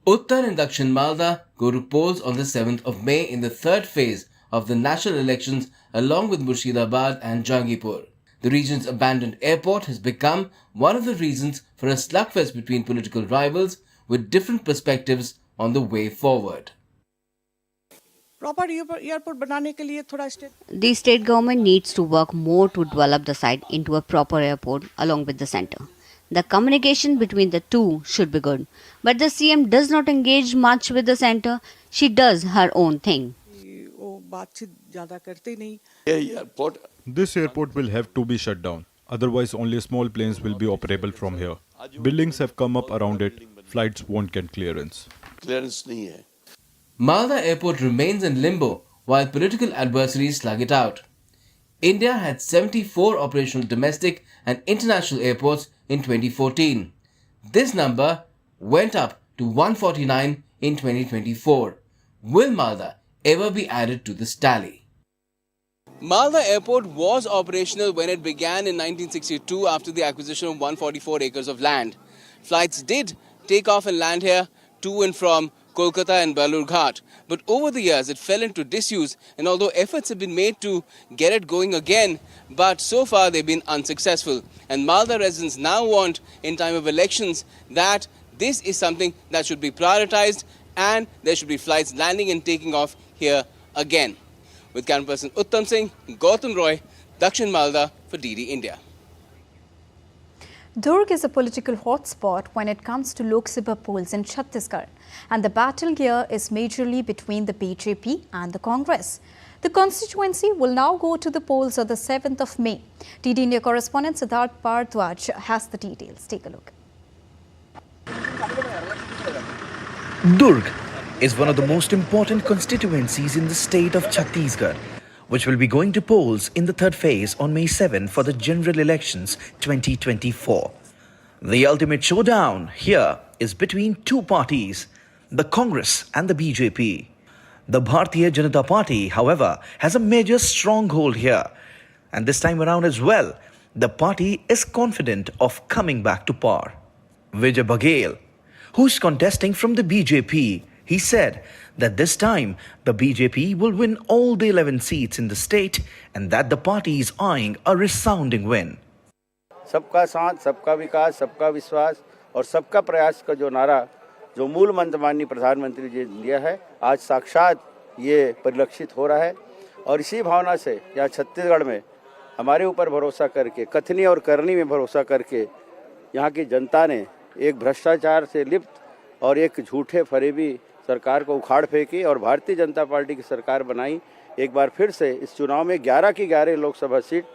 Uttar and Dakshin Malda go to polls on the 7th of May in the 3rd phase of the national elections along with Murshidabad and Jangipur. The region's abandoned airport has become one of the reasons for a slugfest between political rivals with different perspectives on the way forward. The state government needs to work more to develop the site into a proper airport along with the centre. The communication between the two should be good. But the CM does not engage much with the centre. She does her own thing. This airport will have to be shut down. Otherwise, only small planes will be operable from here. Buildings have come up around it. Flights won't get clearance. Malda Airport remains in limbo while political adversaries slug it out. India had 74 operational domestic and international airports in 2014. This number went up to 149 in 2024. Will Malda ever be added to this tally? Malda Airport was operational when it began in 1962 after the acquisition of 144 acres of land. Flights did take off and land here to and from Kolkata and Balurghat. But over the years, it fell into disuse, and although efforts have been made to get it going again, but so far they've been unsuccessful. And Malda residents now want, in time of elections, that this is something that should be prioritized and there should be flights landing and taking off here again. With camera person Uttam Singh, Gautam Roy, Dakshin Malda for DD India. Durg is a political hotspot when it comes to Lok Sabha polls in Chhattisgarh, and the battle here is majorly between the BJP and the Congress. The constituency will now go to the polls on the 7th of May. DD India correspondent Siddharth Bharadwaj has the details. Take a look. Durg is one of the most important constituencies in the state of Chhattisgarh, which will be going to polls in the 3rd phase on May 7 for the general elections 2024. The ultimate showdown here is between two parties, the Congress and the BJP. The Bharatiya Janata Party, however, has a major stronghold here. And this time around as well, the party is confident of coming back to power. Vijay Baghel, who's contesting from the BJP, he said that this time the BJP will win all the 11 seats in the state and that the party is eyeing a resounding win. सबका साथ, सबका विकास, सबका विश्वास और सबका प्रयास का जो नारा जो मूल मंत्र माननीय प्रधानमंत्री जी ने दिया है, आज साक्षात ये परिलक्षित हो रहा है। और इसी भावना से यहाँ छत्तीसगढ़ में हमारे ऊपर भरोसा करके, कथनी और करनी में भरोसा करके, यहाँ की जनता ने एक भ्रष्टाचार से लिप्त और एक झूठे फरेबी सरकार को उखाड़ फेंकी और भारतीय जनता पार्टी की सरकार बनाई। एक बार फिर से इस चुनाव में 11 की 11 लोकसभा सीट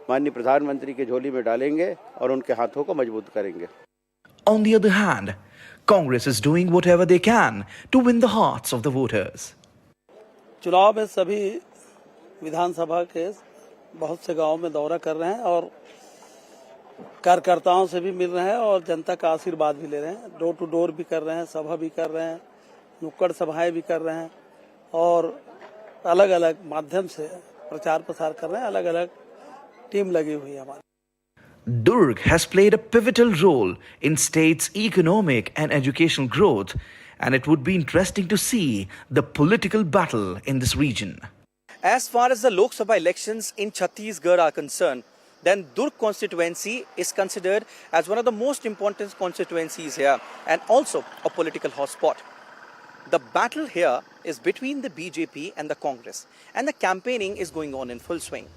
माननीय प्रधानमंत्री की झोली में डालेंगे और उनके हाथों को मजबूत करेंगे। On the other hand, Congress is doing whatever they can to win the hearts of the voters. चुनाव में सभी विधानसभा के बहुत से गांव में दौरा कर रहे हैं और कार्यकर्ताओं से भी मिल रहे हैं और जनता का आशीर्वाद भी ले रहे हैं। डोर टू डोर भी कर रहे हैं, सभा भी कर रहे हैं, नुक्कड़ सभाएं भी कर रहे हैं और अलग अलग माध्यम से प्रचार प्रसार कर रहे हैं। अलग अलग टीम लगी हुई है हमारी। Durg has played a pivotal role in state's economic and educational growth, and it would be interesting to see the political battle in this region. As far as the Lok Sabha elections in Chhattisgarh are concerned, then Durg constituency is considered as one of the most important constituencies here and also a political hotspot. The battle here is between the BJP and the Congress, and the campaigning is going on in full swing.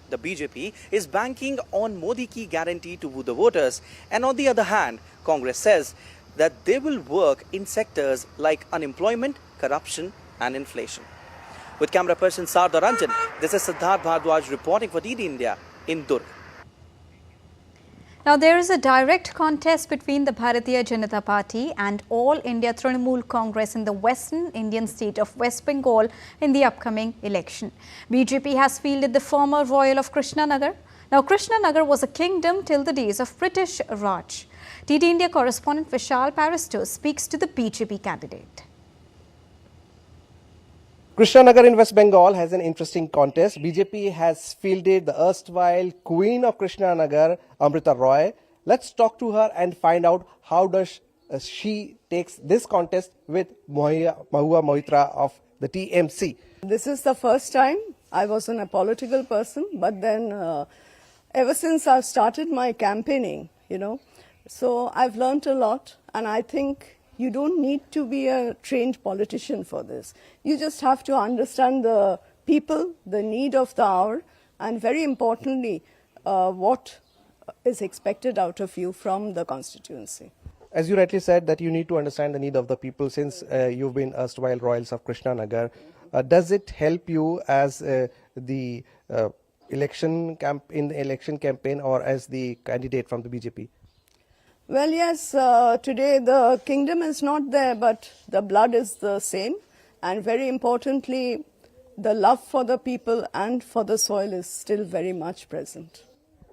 The BJP is banking on Modi ki guarantee to woo the voters, and on the other hand, Congress says that they will work in sectors like unemployment, corruption and inflation. With camera person Doordarshan, this is Siddharth Bhardwaj reporting for DD India in Durg. Now, there is a direct contest between the Bharatiya Janata Party and All India Trinamool Congress in the western Indian state of West Bengal in the upcoming election. BJP has fielded the former royal of Krishnanagar. Now, Krishnanagar was a kingdom till the days of British Raj. DD India correspondent Vishal Paristo speaks to the BJP candidate. Krishnanagar in West Bengal has an interesting contest. BJP has fielded the erstwhile Queen of Krishnanagar, Amrita Roy. Let's talk to her and find out how does she takes this contest with Mahua Moitra of the TMC. This is the first time I wasn't a political person, but then ever since I've started my campaigning, so I've learned a lot, and I think you don't need to be a trained politician for this. You just have to understand the people, the need of the hour, and very importantly, what is expected out of you from the constituency. As you rightly said, that you need to understand the need of the people since you've been erstwhile royals of Krishnanagar. Does it help you as the election campaign or as the candidate from the BJP? Well, yes, today the kingdom is not there, but the blood is the same. And very importantly, the love for the people and for the soil is still very much present.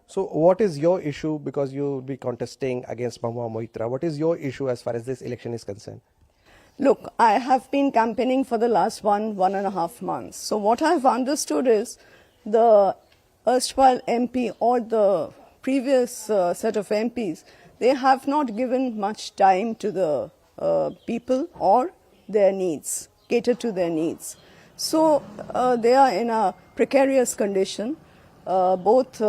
So what is your issue, because you will be contesting against Mahua Moitra? What is your issue as far as this election is concerned? Look, I have been campaigning for the last 1.5 months. So what I've understood is the erstwhile MP or the previous set of MPs, they have not given much time to the people or their needs, cater to their needs. So they are in a precarious condition, both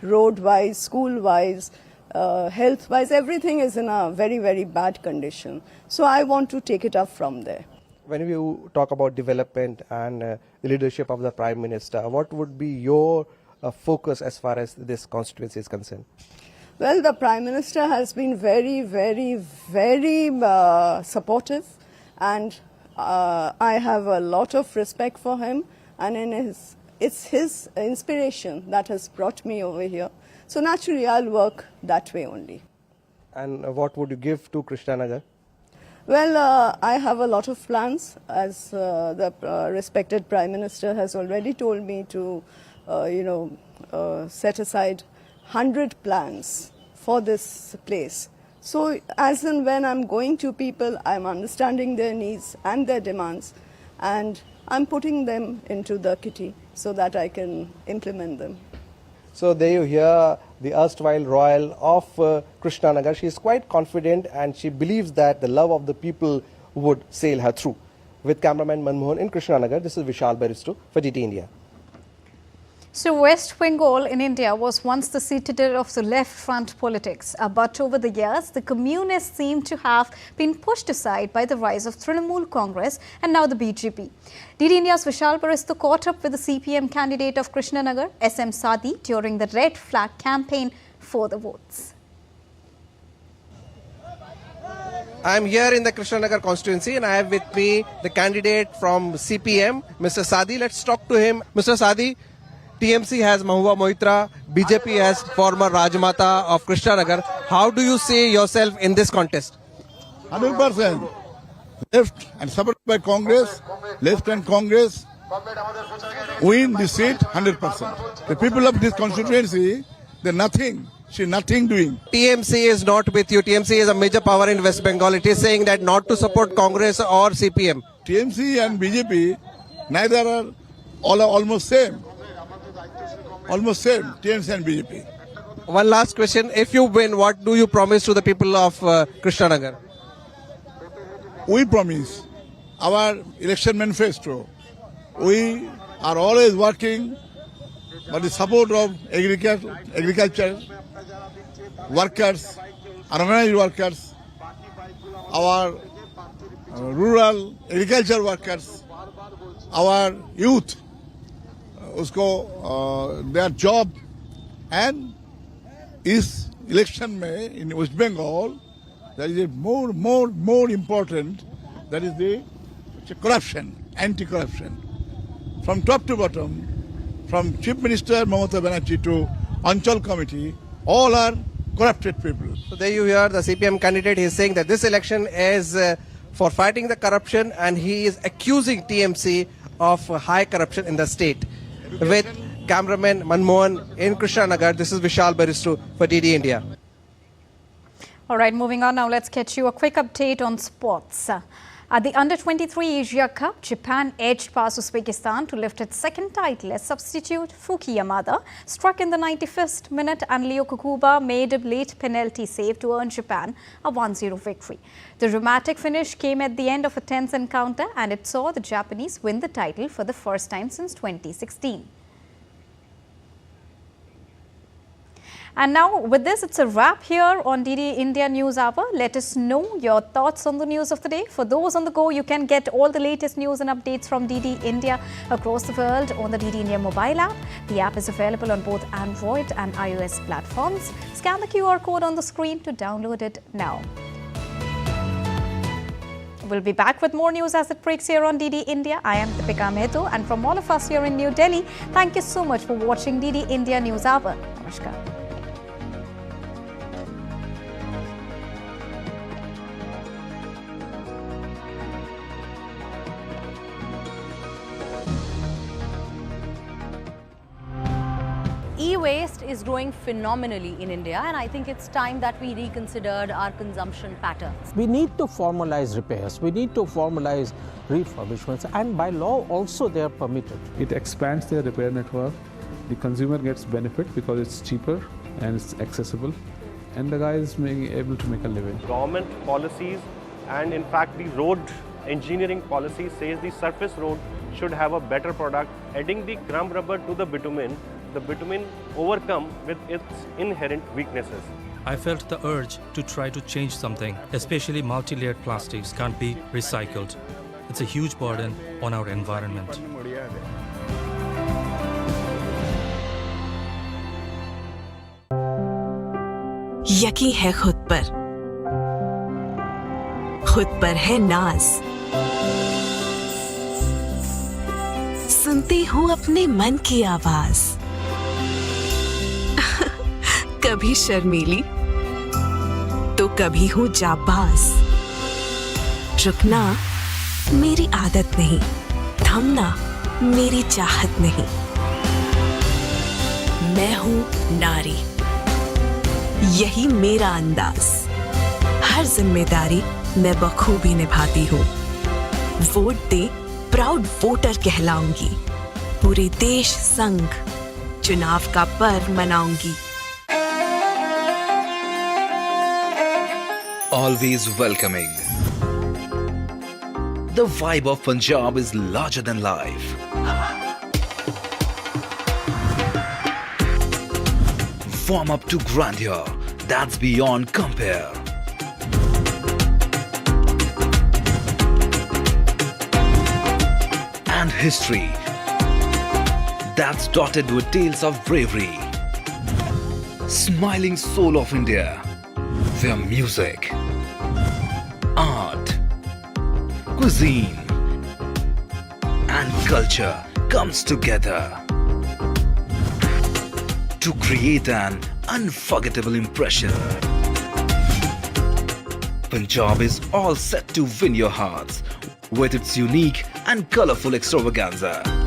road-wise, school-wise, health-wise, everything is in a very, very bad condition. So I want to take it up from there. When you talk about development and the leadership of the Prime Minister, what would be your focus as far as this constituency is concerned? Well, the Prime Minister has been very, very, very supportive, and I have a lot of respect for him, and it's his inspiration that has brought me over here. So naturally, I'll work that way only. And what would you give to Krishnanagar? Well, I have a lot of plans, as the respected Prime Minister has already told me to, set aside 100 plans for this place. So as and when I'm going to people, I'm understanding their needs and their demands, and I'm putting them into the kitty so that I can implement them. So there you hear the erstwhile royal of Krishnanagar. She is quite confident and she believes that the love of the people would sail her through. With cameraman Manmohan in Krishnanagar, this is Vishal Baristo for DT India. So West Bengal in India was once the citadel of the left front politics, but over the years the communists seem to have been pushed aside by the rise of Trinamool Congress and now the BJP. DD India's Vishal Baristo caught up with the CPM candidate of Krishnanagar, SM Sadi, during the red flag campaign for the votes. I am here in the Krishnanagar constituency and I have with me the candidate from CPM, Mr. Sadi. Let's talk to him. Mr. Sadi, TMC has Mahua Moitra, BJP has former Rajmata of Krishnanagar. How do you see yourself in this contest? 100%. Left and supported by Congress, left and Congress win the seat 100%. The people of this constituency, they're nothing. She's nothing doing. TMC is not with you. TMC is a major power in West Bengal. It is saying that not to support Congress or CPM. TMC and BJP, neither are almost same. Almost same, TMC and BJP. One last question. If you win, what do you promise to the people of Krishnanagar? We promise our election manifesto. We are always working for the support of agriculture workers, organized workers, our rural agriculture workers, our youth, their job, and इस election में in West Bengal there is a more important, that is the corruption, anti-corruption. From top to bottom, from Chief Minister Mamata Banerjee to Anchal Committee, all are corrupted people. So there you hear the CPM candidate. He is saying that this election is for fighting the corruption and he is accusing TMC of high corruption in the state. With cameraman Manmohan in Krishnanagar, this is Vishal Baristo for DD India. All right, moving on now, let's get you a quick update on sports. At the Under-23 Asia Cup, Japan edged past Uzbekistan to lift its second title as substitute Fuki Yamada struck in the 95th minute and Leo Kukuba made a late penalty save to earn Japan a 1-0 victory. The dramatic finish came at the end of a tense encounter and it saw the Japanese win the title for the first time since 2016. And now with this, it's a wrap here on DD India News Hour. Let us know your thoughts on the news of the day. For those on the go, you can get all the latest news and updates from DD India across the world on the DD India mobile app. The app is available on both Android and iOS platforms. Scan the QR code on the screen to download it now. We'll be back with more news as it breaks here on DD India. I am Deepika Mehto, and from all of us here in New Delhi, thank you so much for watching DD India News Hour. Namaskar. E-waste is growing phenomenally in India, and I think it's time that we reconsidered our consumption patterns. We need to formalize repairs, we need to formalize refurbishments, and by law also they are permitted. It expands their repair network, the consumer gets benefit because it's cheaper and it's accessible, and the guy is able to make a living. Government policies and in fact the road engineering policy says the surface road should have a better product. Adding the crumb rubber to the bitumen overcome with its inherent weaknesses. I felt the urge to try to change something, especially multi-layered plastics can't be recycled. It's a huge burden on our environment. यकीन है खुद पर है नाज, सुनती हूँ अपने मन की आवाज, कभी शर्मीली तो कभी हूँ जाबाज, रुकना मेरी आदत नहीं, थमना मेरी चाहत नहीं, मैं हूँ नारी, यही मेरा अंदाज, हर जिम्मेदारी मैं बखूबी निभाती हूँ, वोट दे प्राउड वोटर कहलाऊंगी, पूरे देश संग चुनाव का पर्व मनाऊंगी। Always welcoming. The vibe of Punjab is larger than life. warm up to grandeur that's beyond compare. And history that's dotted with tales of bravery. Smiling soul of India, where music, art, cuisine and culture comes together to create an unforgettable impression. Punjab is all set to win your hearts with its unique and colorful extravaganza.